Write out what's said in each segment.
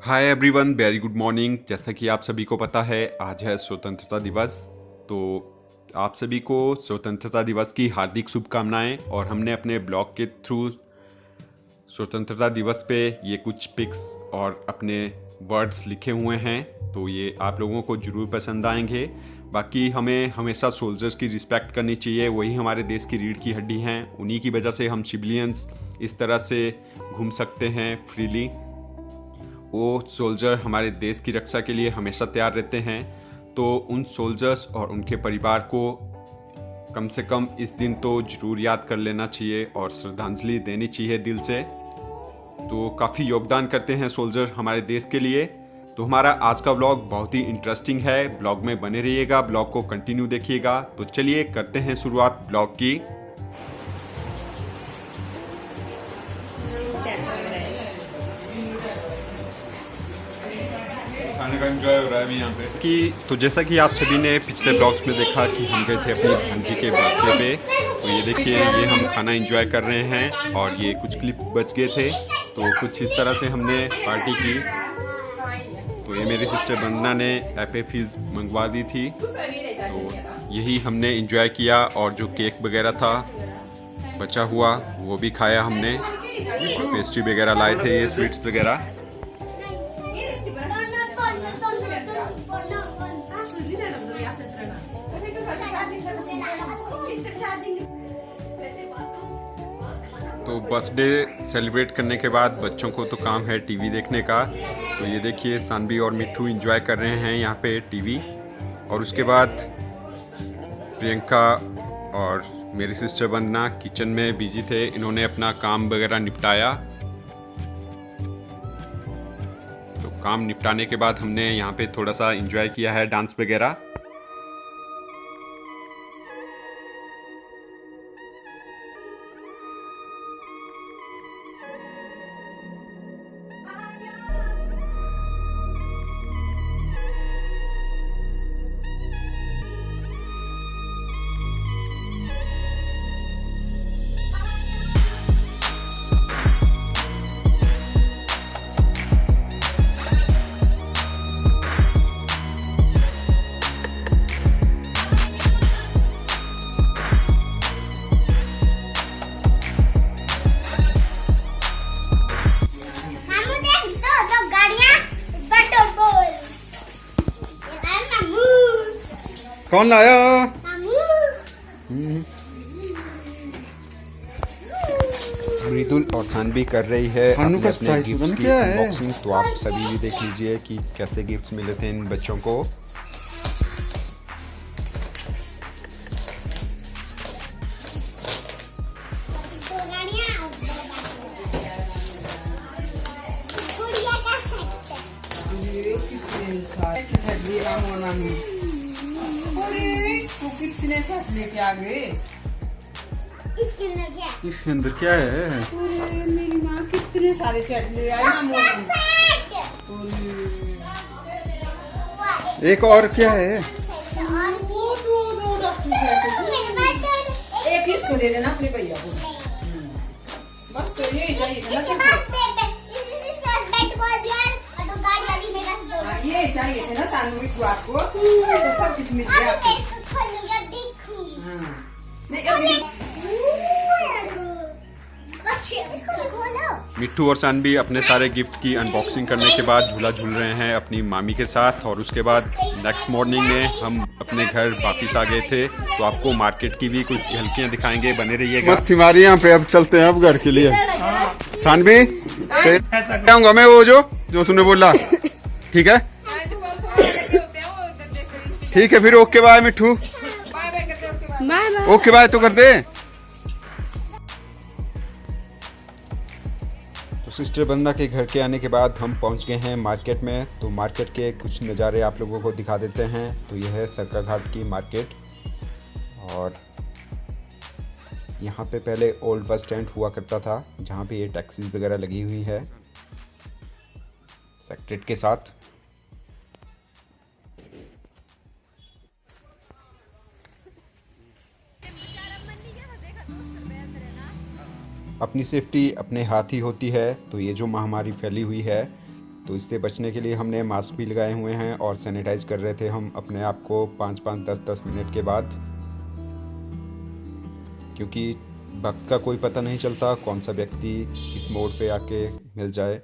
Hi everyone, very good morning. जैसा कि आप सभी को पता है, आज है स्वतंत्रता दिवस। तो आप सभी को स्वतंत्रता दिवस की हार्दिक शुभकामनाएं। और हमने अपने ब्लॉग के थ्रू स्वतंत्रता दिवस पे ये कुछ पिक्स और अपने वर्ड्स लिखे हुए हैं, तो ये आप लोगों को ज़रूर पसंद आएंगे। बाकी हमें हमेशा सोल्जर्स की रिस्पेक्ट करनी चाहिए, वही हमारे देश की रीढ़ की हड्डी हैं। उन्हीं की वजह से हम सिविलियंस इस तरह से घूम सकते हैं फ्रीली। वो सोल्जर हमारे देश की रक्षा के लिए हमेशा तैयार रहते हैं। तो उन सोल्जर्स और उनके परिवार को कम से कम इस दिन तो ज़रूर याद कर लेना चाहिए और श्रद्धांजलि देनी चाहिए दिल से। तो काफ़ी योगदान करते हैं सोल्जर हमारे देश के लिए। तो हमारा आज का ब्लॉग बहुत ही इंटरेस्टिंग है। ब्लॉग में बने रहिएगा, ब्लॉग को कंटिन्यू देखिएगा। तो चलिए करते हैं शुरुआत ब्लॉग की। खाने का एंजॉय हो रहा है अभी यहाँ पे तो जैसा कि आप सभी ने पिछले ब्लॉग्स में देखा कि हम गए थे अपनी भांजी के बर्थडे पे। तो ये देखिए, ये हम खाना एंजॉय कर रहे हैं और ये कुछ क्लिप बच गए थे, तो कुछ इस तरह से हमने पार्टी की। तो ये मेरी सिस्टर वंदना ने एपे फिज मंगवा दी थी, तो यही हमने एंजॉय किया। और जो केक वगैरह था बचा हुआ, वो भी खाया हमने। पेस्ट्री वगैरह लाए थे, ये स्वीट्स वगैरह। तो बर्थडे सेलिब्रेट करने के बाद बच्चों को तो काम है टीवी देखने का। तो ये देखिए, सानवी और मिट्ठू एंजॉय कर रहे हैं यहाँ पे टीवी। और उसके बाद प्रियंका और मेरी सिस्टर वंदना किचन में बिजी थे, इन्होंने अपना काम वगैरह निपटाया। तो काम निपटाने के बाद हमने यहाँ पे थोड़ा सा एंजॉय किया है, डांस वगैरह। कौन लाया? मृदुल और सानवी कर रही है अपने गिफ्ट्स की अनबॉक्सिंग। तो आप सभी भी देख लीजिए कि कैसे गिफ्ट्स मिले थे इन बच्चों को। कितने सेट लेके आ गए? इसके अंदर क्या है? मेरी माँ कितने सारे सेट ले आई ना मोनू। एक और क्या है? वो दो डॉक्टर सेट। एक इसको दे देना अपने भैया को। बस तो यही चाहिए था ना। ये चाहिए थे ना सानू मिट्टू आपको, तो सब कुछ मिल गया आपको। मिट्टू और सानवी अपने सारे गिफ्ट की अनबॉक्सिंग करने के बाद झूला झूल रहे हैं अपनी मामी के साथ। और उसके बाद नेक्स्ट मॉर्निंग में हम अपने घर वापस आ गए थे। तो आपको मार्केट की भी कुछ झलकियां दिखाएंगे, बने रहिएगा। मस्ती मारी यहाँ पे। अब चलते हैं अब घर के लिए। सानवी आऊंगा मैं, वो जो तूने बोला, ठीक है? ठीक है फिर, ओके बाय मिट्टू। ओके बाय तो कर दे। तो सिस्टर वंदना के घर के आने के बाद हम पहुंच गए हैं मार्केट में। तो मार्केट के कुछ नज़ारे आप लोगों को दिखा देते हैं। तो यह है सरका घाट की मार्केट। और यहाँ पे पहले ओल्ड बस स्टैंड हुआ करता था, जहाँ पे ये टैक्सीज वगैरह लगी हुई है सेक्रेटरीट के साथ। अपनी सेफ्टी अपने हाथ ही होती है। तो ये जो महामारी फैली हुई है, तो इससे बचने के लिए हमने मास्क भी लगाए हुए हैं और सैनिटाइज़ कर रहे थे हम अपने आप को 5-5 10-10 मिनट के बाद, क्योंकि वक्त का कोई पता नहीं चलता कौन सा व्यक्ति किस मोड़ पे आके मिल जाए।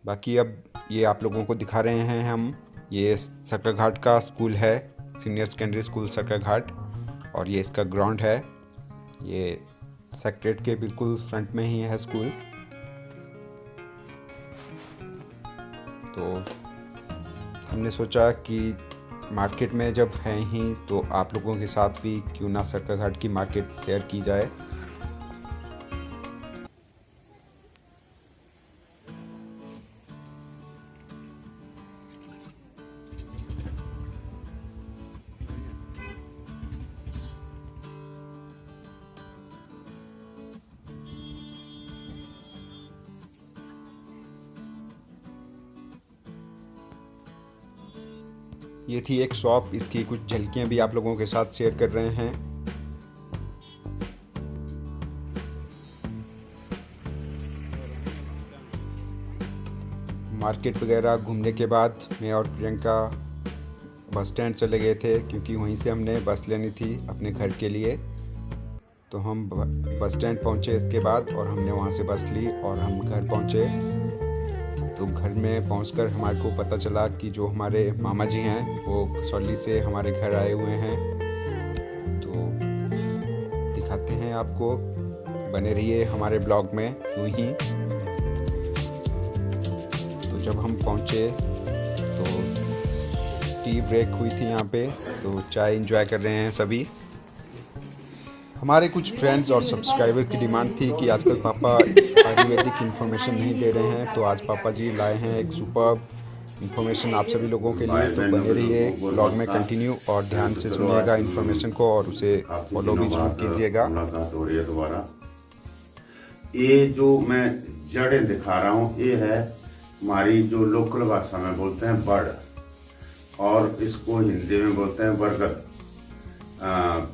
बाकी अब ये आप लोगों को दिखा रहे हैं हम, ये सरकाघाट का स्कूल है, सीनियर सेकेंडरी स्कूल सरकाघाट, और ये इसका ग्राउंड है। ये सेक्रेटरीट के बिल्कुल फ्रंट में ही है स्कूल। तो हमने सोचा कि मार्केट में जब हैं ही तो आप लोगों के साथ भी क्यों ना सरकाघाट की मार्केट शेयर की जाए। ये थी एक शॉप, इसकी कुछ झलकियाँ भी आप लोगों के साथ शेयर कर रहे हैं। मार्केट वगैरह घूमने के बाद मैं और प्रियंका बस स्टैंड चले गए थे, क्योंकि वहीं से हमने बस लेनी थी अपने घर के लिए। तो हम बस स्टैंड पहुँचे इसके बाद, और हमने वहाँ से बस ली और हम घर पहुँचे। तो घर में पहुंचकर हमारे को पता चला कि जो हमारे मामा जी हैं वो कसौली से हमारे घर आए हुए हैं। तो दिखाते हैं आपको, बने रहिए हमारे ब्लॉग में यूं ही। तो जब हम पहुंचे तो टी ब्रेक हुई थी यहाँ पे, तो चाय एंजॉय कर रहे हैं सभी। हमारे कुछ फ्रेंड्स और सब्सक्राइबर की डिमांड थी कि आजकल पापा आयुर्वेदिक इन्फॉर्मेशन नहीं दे रहे हैं, तो आज पापा जी लाए हैं एक सुपर इन्फॉर्मेशन आप सभी लोगों के लिए। तो बने रहिए ब्लॉग में कंटिन्यू और ध्यान से सुनिएगा इन्फॉर्मेशन को, और उसे फॉलो भी जरूर कीजिएगा। मुलाकात हो रही है दोबारा। ये जो मैं जड़ें दिखा रहा हूँ, ये है हमारी जो लोकल भाषा में बोलते हैं बड़, और इसको हिंदी में बोलते हैं बरगद।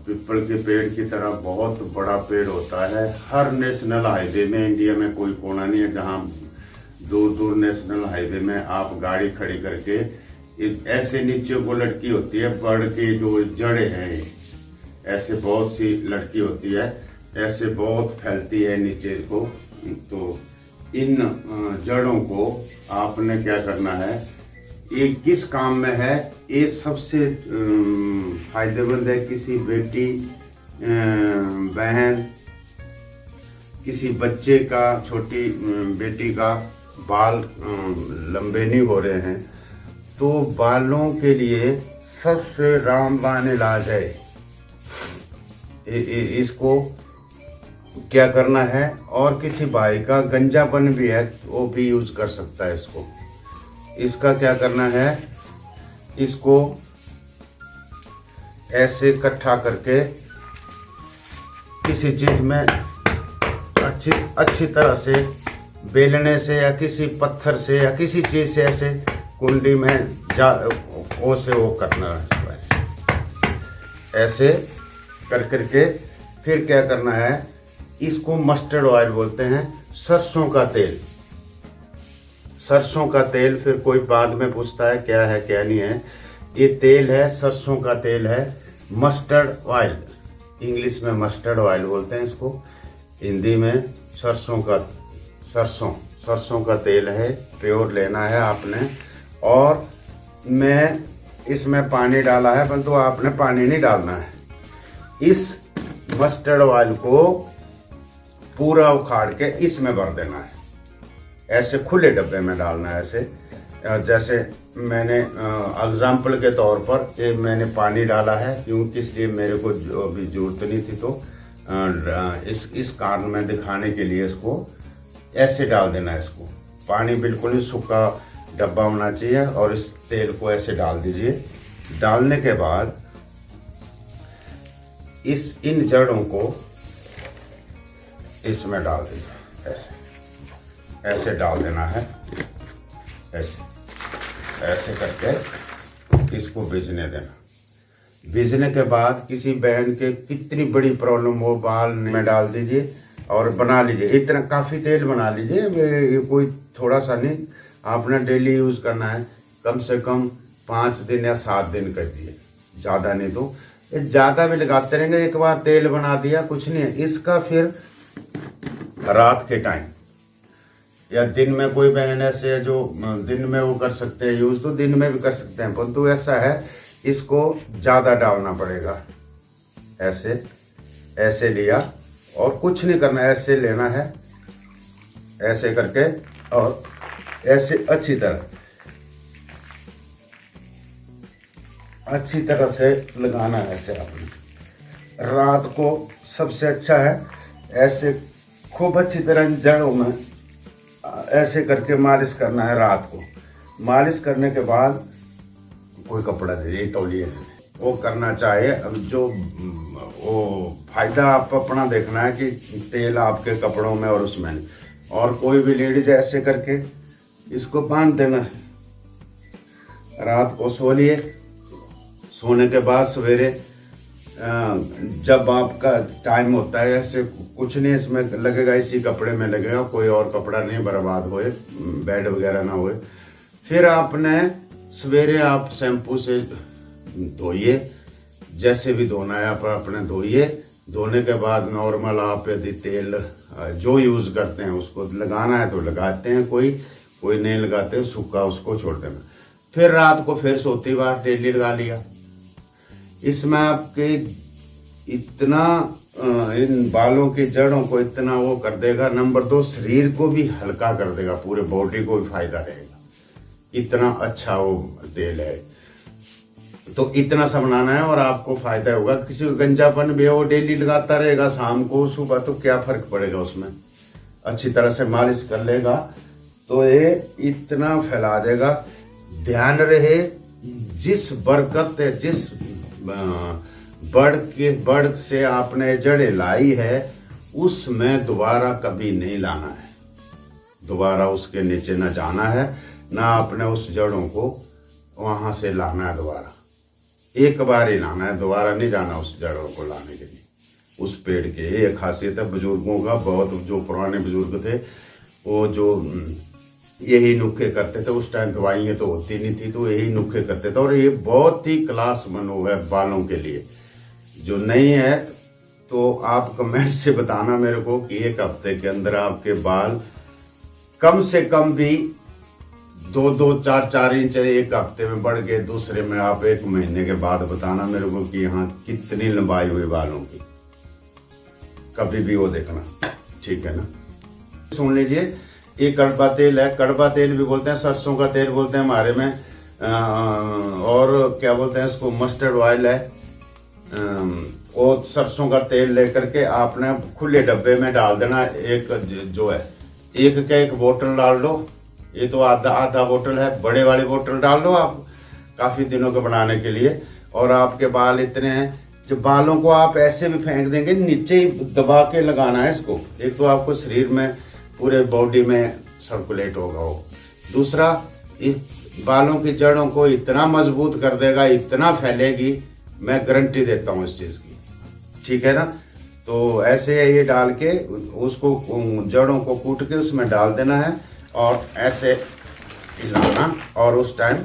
पीपल के पेड़ की तरह बहुत बड़ा पेड़ होता है। हर नेशनल हाईवे में इंडिया में कोई कोना नहीं है जहाँ दूर दूर नेशनल हाईवे में आप गाड़ी खड़ी करके ऐसे नीचे को लटकी होती है बड़ की जो जड़ें हैं, ऐसे बहुत सी लटकी होती है, ऐसे बहुत फैलती है नीचे को। तो इन जड़ों को आपने क्या करना है, ये किस काम में है, ये सबसे फायदेमंद है। किसी बेटी बहन, किसी बच्चे का, छोटी बेटी का बाल लंबे नहीं हो रहे हैं, तो बालों के लिए सबसे रामबाण इलाज है। इसको क्या करना है, और किसी भाई का गंजापन भी है वो भी यूज कर सकता है इसको। इसका क्या करना है, इसको ऐसे इकट्ठा करके किसी चीज में अच्छी तरह से बेलने से या किसी पत्थर से या किसी चीज से ऐसे कुंडी में वो करना है। ऐसे कर करके फिर क्या करना है, इसको मस्टर्ड ऑयल बोलते हैं, सरसों का तेल। सरसों का तेल, फिर कोई बाद में पूछता है क्या है क्या नहीं है, ये तेल है, सरसों का तेल है, मस्टर्ड ऑयल। इंग्लिश में मस्टर्ड ऑयल बोलते हैं इसको, हिंदी में सरसों का तेल है, प्योर लेना है आपने। और मैं इसमें पानी डाला है, परंतु आपने पानी नहीं डालना है। इस मस्टर्ड ऑयल को पूरा उखाड़ के इसमें भर देना है, ऐसे खुले डब्बे में डालना है। ऐसे जैसे मैंने एग्जाम्पल के तौर पर ये मैंने पानी डाला है, क्योंकि इसलिए मेरे को अभी जरूरत नहीं थी, तो इस कारण में दिखाने के लिए इसको ऐसे डाल देना है। इसको पानी बिल्कुल ही सूखा डब्बा होना चाहिए, और इस तेल को ऐसे डाल दीजिए। डालने के बाद इन जड़ों को इसमें डाल दीजिए, ऐसे डाल देना है, ऐसे करके इसको भिजने देना। भिजने के बाद किसी बहन के कितनी बड़ी प्रॉब्लम हो, बाल में डाल दीजिए और बना लीजिए। इतना काफ़ी तेल बना लीजिए, ये कोई थोड़ा सा नहीं, आपने डेली यूज़ करना है, कम से कम 5 दिन या 7 दिन करिए, ज़्यादा नहीं। तो ये ज़्यादा भी लगाते रहेंगे, एक बार तेल बना दिया कुछ नहीं है। इसका फिर रात के टाइम या दिन में कोई बहन ऐसे है जो दिन में वो कर सकते हैं यूज़, तो दिन में भी कर सकते हैं, परंतु ऐसा है इसको ज़्यादा डालना पड़ेगा। ऐसे ऐसे लिया और कुछ नहीं करना, ऐसे लेना है, ऐसे करके और ऐसे अच्छी तरह से लगाना है। ऐसे आपने रात को सबसे अच्छा है ऐसे खूब अच्छी तरह जड़ों में ऐसे करके मालिश करना है। रात को मालिश करने के बाद कोई कपड़ा दे, तौलिए वो करना चाहिए। अब जो वो फायदा आप अपना देखना है कि तेल आपके कपड़ों में और उसमें नहीं। और कोई भी लेडीज ऐसे करके इसको बांध देना है, रात को सो लिए, सोने के बाद सवेरे जब आपका टाइम होता है ऐसे कुछ नहीं इसमें लगेगा, इसी कपड़े में लगेगा, कोई और कपड़ा नहीं बर्बाद होए, बेड वगैरह ना होए। फिर आपने सवेरे आप शैम्पू से धोइए, जैसे भी धोना है आप अपने धोइए। धोने के बाद नॉर्मल आप यदि तेल जो यूज़ करते हैं उसको लगाना है तो लगाते हैं, कोई नहीं लगाते, सूखा उसको छोड़ देना। फिर रात को फिर सोती बार डेली लगा लिया। इसमें आपके इतना इन बालों की जड़ों को इतना वो कर देगा। नंबर 2 शरीर को भी हल्का कर देगा, पूरे बॉडी को भी फायदा रहेगा, इतना अच्छा वो तेल है। तो इतना सा बनाना है और आपको फायदा होगा। किसी को गंजापन भी है वो डेली लगाता रहेगा, शाम को सुबह, तो क्या फर्क पड़ेगा उसमें। अच्छी तरह से मालिश कर लेगा तो ये इतना फैला देगा। ध्यान रहे जिस बरकत है, जिस बर्ड से आपने जड़ें लाई है उसमें दोबारा कभी नहीं लाना है, दोबारा उसके नीचे न जाना है, ना आपने उस जड़ों को वहां से लाना है दोबारा। एक बार ही लाना है, दोबारा नहीं जाना उस जड़ों को लाने के लिए। उस पेड़ के ये खासियत है बुजुर्गों का, बहुत जो पुराने बुजुर्ग थे वो जो यही नुक्खे करते थे। उस टाइम दवाइयाँ तो होती नहीं थी, तो यही नुक्खे करते थे। और ये बहुत ही क्लास मनो है बालों के लिए। जो नहीं है तो आप कमेंट से बताना मेरे को कि 1 हफ्ते के अंदर आपके बाल कम से कम भी 2-2, 4-4 इंच एक हफ्ते में बढ़ गए, दूसरे में आप 1 महीने के बाद बताना मेरे को कि यहाँ कितनी लंबाई हुई बालों की। कभी भी वो देखना, ठीक है ना। सुन लीजिए, ये कड़वा तेल है, कड़वा तेल भी बोलते हैं, सरसों का तेल बोलते हैं हमारे में, और क्या बोलते हैं इसको, मस्टर्ड ऑयल है। वो सरसों का तेल लेकर के आपने खुले डब्बे में डाल देना। एक जो है एक बोतल डाल लो, ये तो आधा बोतल है, बड़े वाली बोतल डाल लो आप काफ़ी दिनों के बनाने के लिए। और आपके बाल इतने हैं, जो बालों को आप ऐसे भी फेंक देंगे, नीचे ही दबा के लगाना है इसको। एक तो आपको शरीर में पूरे बॉडी में सर्कुलेट होगा वो, दूसरा इस बालों की जड़ों को इतना मजबूत कर देगा, इतना फैलेगी, मैं गारंटी देता हूँ इस चीज़ की, ठीक है ना। तो ऐसे ये डाल के उसको जड़ों को कूट के उसमें डाल देना है और ऐसे हिलाना और उस टाइम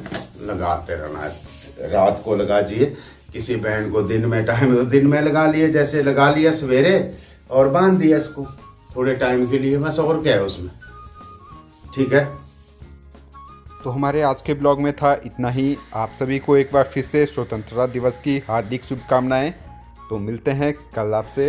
लगाते रहना है। रात को लगा दिए, किसी बहन को दिन में टाइम तो दिन में लगा लिए, जैसे लगा लिया सवेरे और बांध दिया इसको थोड़े टाइम के लिए, बस। और क्या है उसमें, ठीक है। तो हमारे आज के ब्लॉग में था इतना ही। आप सभी को एक बार फिर से स्वतंत्रता दिवस की हार्दिक शुभकामनाएं। तो मिलते हैं कल आपसे।